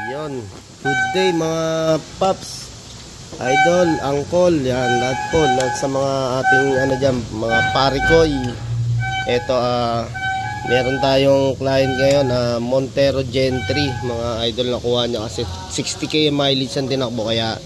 Ayun. Good day mga paps, idol, uncle, yan, lahat po, lahat sa mga ating ano dyan, mga parikoy. Ito, meron tayong client ngayon, Montero Gen 3, mga idol, nakuha niya kasi 60k mileage ang tinakbo, kaya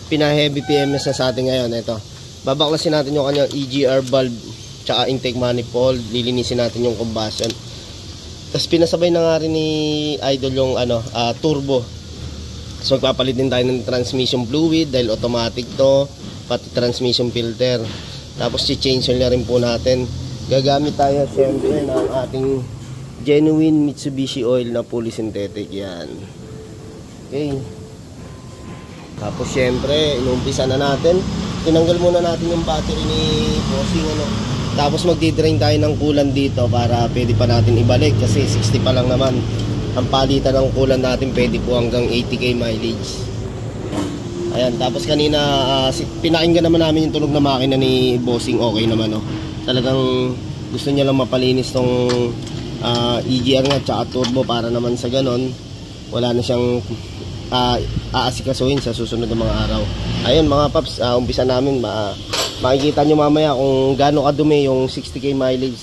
pina-heavy PMS na sa atin ngayon. Ito, babaklasin natin yung kanyang EGR valve, tsaka intake manifold, lilinisin natin yung combustion. Tapos pinasabay na nga rin ni idol yung turbo. So magpapalit din tayo ng transmission fluid dahil automatic to, pati transmission filter. Tapos i-change oil na rin po natin. Gagamit tayo siyempre ng ating genuine Mitsubishi oil na fully synthetic, yan. Okay. Tapos siyempre inumpisa na natin. Tinanggal muna natin yung battery ni Bossing, Tapos magdi-drain tayo ng coolant dito para pwede pa natin ibalik kasi 60 pa lang naman. Ang palitan ng coolant natin pwede po hanggang 80k mileage. Ayan, tapos kanina pinakinggan naman namin yung tunog na makina ni Bossing, okay naman, Talagang gusto niya lang mapalinis tong EGR nga tsaka turbo para naman sa ganon wala na siyang aasikasuhin sa susunod na mga araw. Ayun mga paps, umpisa namin. Makikita nyo mamaya kung gaano kadumi yung 60k mileage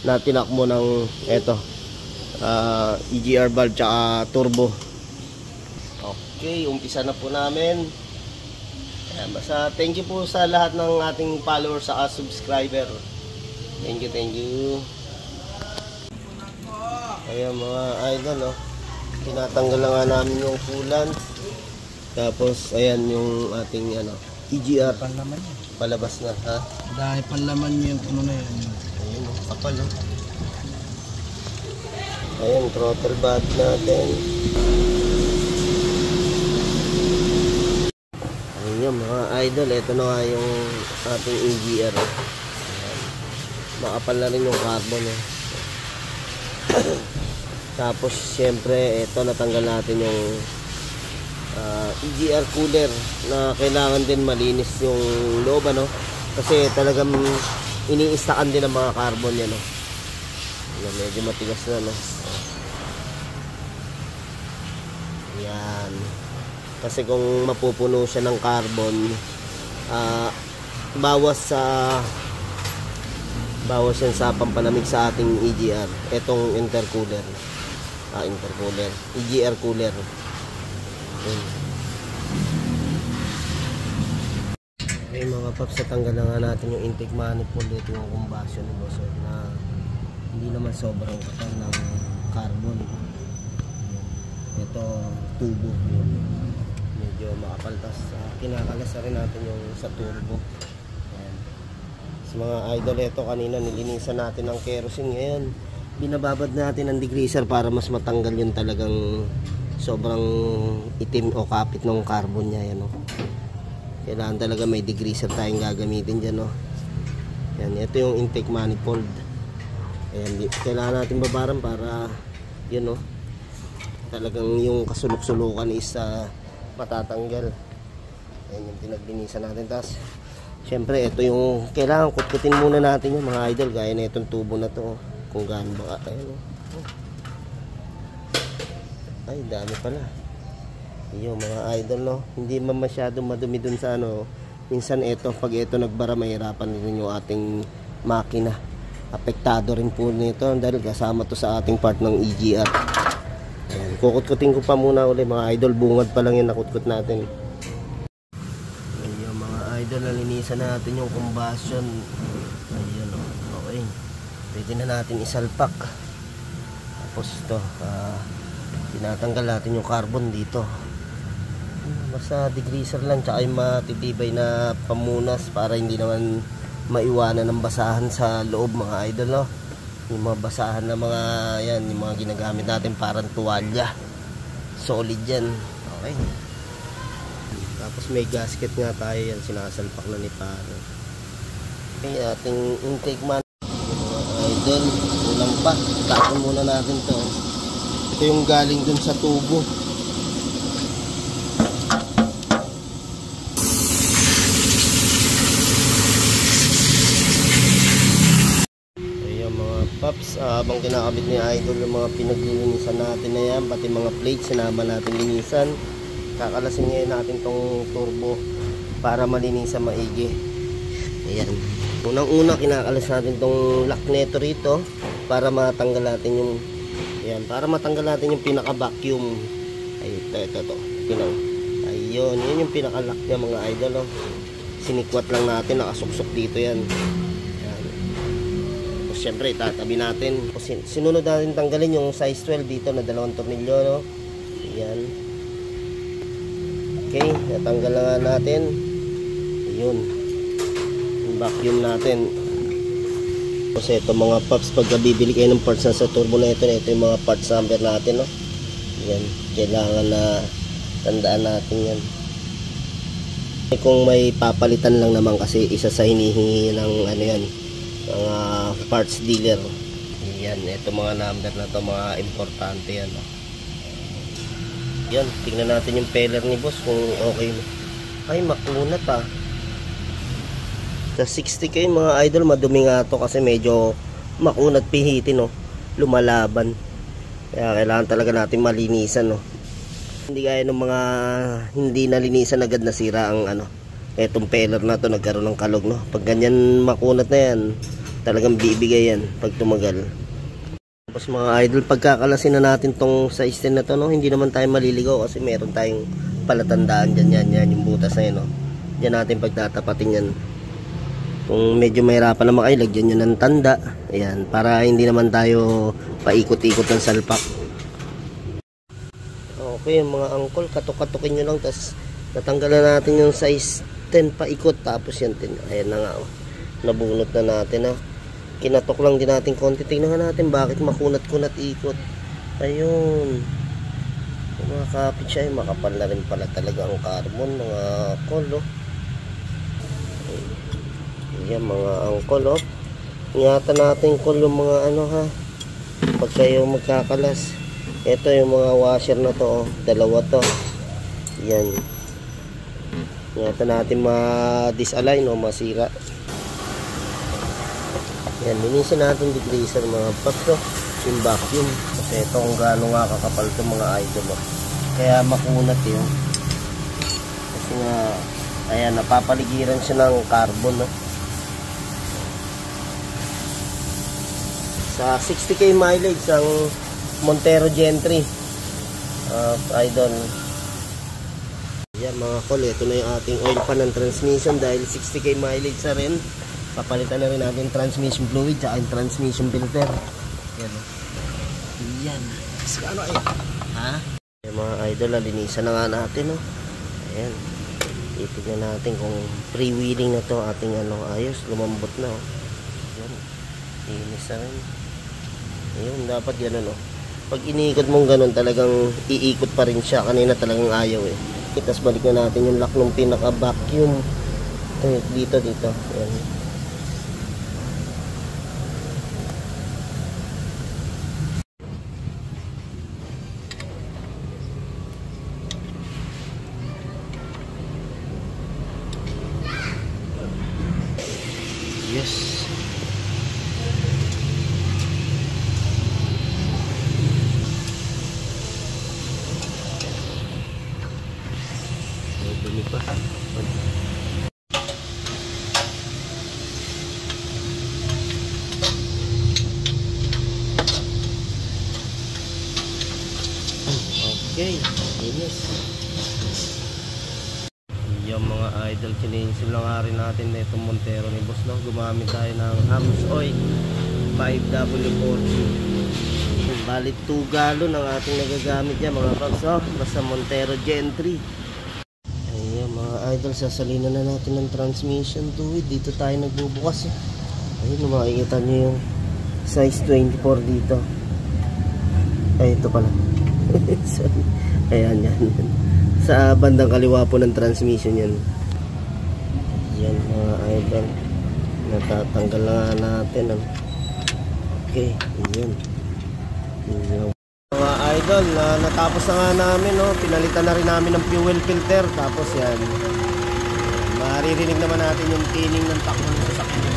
na tinakbo ng EGR valve tsaka turbo. Okay, umpisa na po namin. Ayan, basta thank you po sa lahat ng ating followers sa subscriber. Thank you. Ayan mga idol, tinatanggal na nga namin yung coolant. Tapos ayan yung ating EGR. Panlaman niya. Palabas na, ha? Dahil panlaman niya yung na yan. Ayun, kapal, Ayan, throttle bad natin. Ayun yung mga idol. Ito na nga yung ating EGR. Makapal na rin yung carbon, Tapos syempre ito, natanggal natin yung EGR cooler na kailangan din malinis yung loob, kasi talagang iniistakan din ang mga carbon yan, medyo matigas na, yan, kasi kung mapupuno siya ng carbon, bawas yan sa pampalamig sa ating EGR. Etong intercooler, EGR cooler. Okay mga paps, tanggal na nga natin yung intake manifold. Ito yung combustion na hindi naman sobrang kapal ng carbon. Ito tubo yun, medyo makapaltas. Kinakalas na rin natin yung sa turbo. Sa mga idol, ito kanina nilinisan natin ng kerosene. Ngayon binababad natin ang degreaser para mas matanggal yung talagang sobrang itim o kapit ng carbon niya, yan, Kailangan talaga may degreaser tayong gagamitin dyan, Yan, ito yung intake manifold. Ayan, kailangan natin babaran para yun, talagang yung kasulok-sulukan is matatanggal. Ayan yung pinaglinisan natin. Tapos syempre ito yung kailangan kutkutin muna natin yung mga idol, gaya na itong tubo na to, kung gaano ba. Ayan, ay dami pala yung mga idol, hindi man masyado madumi dun sa minsan ito, pag ito nagbara, mahirapan rin yung ating makina. Apektado rin po nito dahil kasama to sa ating part ng EGR. Ayan, kukutkutin ko pa muna ulit mga idol, bungad pa lang yung nakutkut natin. Ayan yung mga idol, nalinisan natin yung combustion. Ayun, okay, pwede na natin isalpak. Tapos ito, tinatanggal natin yung carbon dito. Basta degreaser lang, tsaka yung matitibay na pamunas para hindi naman maiwanan ng basahan sa loob mga idol, yung mga basahan na mga yan, yung mga ginagamit natin parang tuwalya, solid yan. Okay, tapos may gasket nga tayo, yan sinasalpak na ni Paro. Okay, ating intake man mga idol, kulang pa, tapon muna natin to. Ito yung galing dun sa tubo. Ayun mga paps, habang kinakabit ni Idol yung mga pinaglilinisan natin na yan, pati mga plates, sinama natin linisan. Kakalasin ngayon natin tong turbo para malinisan maigi. Ayan. Unang-una, kinakalas natin tong lock neto rito para matanggal natin yung ayan, para matanggal natin yung pinaka-vacuum. Ay, ito. Pinaw. Ayun, yun yung pinaka-lock niya mga idol. Oh. Sinikwat lang natin, nakasuksok dito yan. Siyempre tatabi natin. Sinunod natin tanggalin yung size 12 dito na 2 tornilyo, no? Ayan. Okay, natanggal na nga natin. Ayun. Yung vacuum natin. Kasi ito mga paps, pagka bibili kayo ng parts sa turbo na ito yung mga parts number natin, no? Ayan. Kailangan na tandaan natin yan. Kung may papalitan lang naman kasi isa sa hinihingi ng ano yan, mga parts dealer. Yan, ito mga number na to, mga importante yan. Yan, tingnan natin yung peller ni boss kung okay. Ay, makunat pa. Sa 60K mga idol, madumi nga to kasi medyo makunat pihitin, no? Lumalaban. Kaya kailangan talaga natin malinisan, no? Hindi gaya ng mga hindi nalinisan agad nasira ang ano. Etong peller na to nagkaroon ng kalog, no? Pag ganyan makunat na yan, talagang bibigay yan pag tumagal. Tapos mga idol, pagkakalasin na natin tong size 10 na to, no? Hindi naman tayo maliligaw kasi meron tayong palatandaan dyan, yan yung butas na yun, no? Diyan natin pagtatapatin yan. Kung medyo mahirapan naman kayo, lagyan nyo ng tanda. Ayan, para hindi naman tayo paikot-ikot ng salpak. Okay, mga angkol, katok-katokin nyo lang, tapos natanggalan natin yung size 10 paikot, tapos yan 10. Ayan na nga, oh. Nabunot na natin, oh. Kinatok lang din natin konti. Tingnan natin bakit makunat-kunat ikot. Ayun. Mga kapit siya, makapal na rin pala talaga ang carbon, mga angkol, oh. Ayan, mga angkol, oh. Ingatan natin kung yung mga ano, ha, pag kayo magkakalas. Ito yung mga washer na to, oh. Dalawa to. Yan. Ingatan natin ma-disalign o masira. Yan, linisin natin degreaser mga paps, oh. Yung vacuum. Kasi ito kung gaano nga kakapal to mga idol, oh. Kaya makunat yun. Kasi nga, ayan, napapaligiran siya ng carbon, oh. Sa 60K mileage ang Montero Gentry, idol. Yan mga kol, ito na yung ating oil pan ng transmission dahil 60K mileage na rin. Papalitan na rin natin transmission fluid at transmission filter. Yan. Yan. Ano ay? Ha? Yan mga idol, linisan na nga natin, oh. Ayan. Titignan natin kung freewheeling na to ating ano, ayos, lumambot na, oh. Yan. Linis na rin. Ayun, dapat gano'n, oh. Pag iniikot mong gano'n, talagang iikot pa rin siya. Kanina talagang ayaw, eh. Tapos balik na natin yung lock ng pinaka-vacuum. Dito. Ayan. Yes. Dumi pa. Okay, linis. Yung mga idol, chininsil na nga rin natin na itong Montero ni boss, no? Gumamit tayo ng Hams Oil 5W40. Balit 2 galon ang ating nagagamit yan mga paps, oh. Basta Montero Gentry. Ayan mga idol, sasalinan na natin ng transmission fluid. Dito tayo nagbubukas, eh. Ayun, makikita nyo yung size 24 dito. Ay, ito pala. Sorry. Ayan, yan. Sa bandang kaliwa po ng transmission yan. Yan mga idol, natatanggal na natin, oh. Okay, yan. Mga idol, natapos na nga namin, no? Pinalitan na rin namin ng fuel filter. Tapos yan, maririnig naman natin yung tining ng takbo ng sasakyan.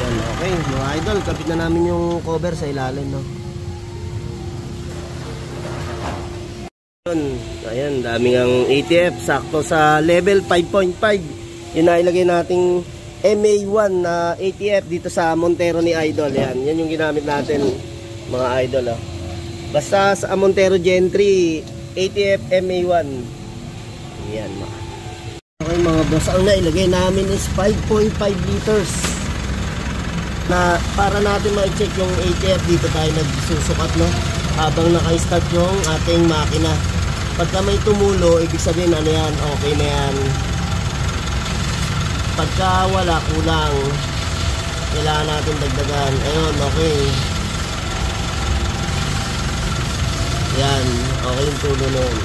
Ayan, okay. Mga idol, kapit na namin yung cover sa ilalim, no? Ayan, daming ang ATF. Sakto sa level 5.5. Yun na ilagay nating MA1 na ATF dito sa Montero ni Idol. Yan yung ginamit natin, mga idol. Oh. Basta sa Montero Gen 3 ATF MA1. Yan, mga. Okay mga boss, ang nailagay namin is 5.5 liters. Na para natin ma-check yung ATF, dito tayo nagsusukat, no? Habang naka-start yung ating makina. Pagka may tumulo, ibig sabihin ano yan, okay na yan. Pagka wala, kulang, kailangan natin dagdagan. Ayun, okay. Yan, okay yung tulo nun.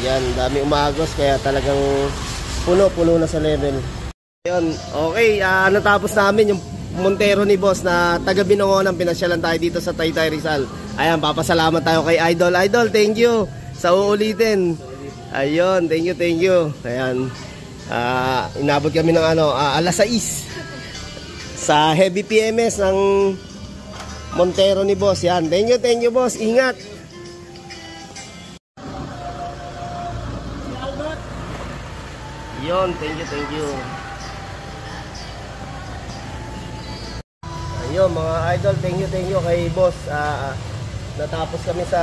Yan, dami umagos, kaya talagang puno-puno na sa level. Ayun, okay, natapos namin yung Montero ni boss na taga Binangonan. Pinasyalan tayo dito sa Taytay Rizal. Ayan, papasalamat tayo kay Idol. Idol, thank you sa uulitin. Ayun, thank you. Ayan, inabot kami ng alas 6 sa heavy PMS ng Montero ni boss. Yan, thank you boss. Ingat. Yun, thank you. Ayun mga idol, thank you kay boss. Natapos kami sa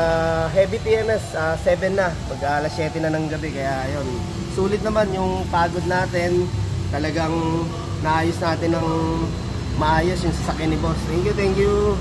heavy PMS, 7 na, mag alas 7 na ng gabi. Kaya ayun, sulit naman yung pagod natin. Talagang naayos natin ng maayos yung sasakyan ni boss. Thank you.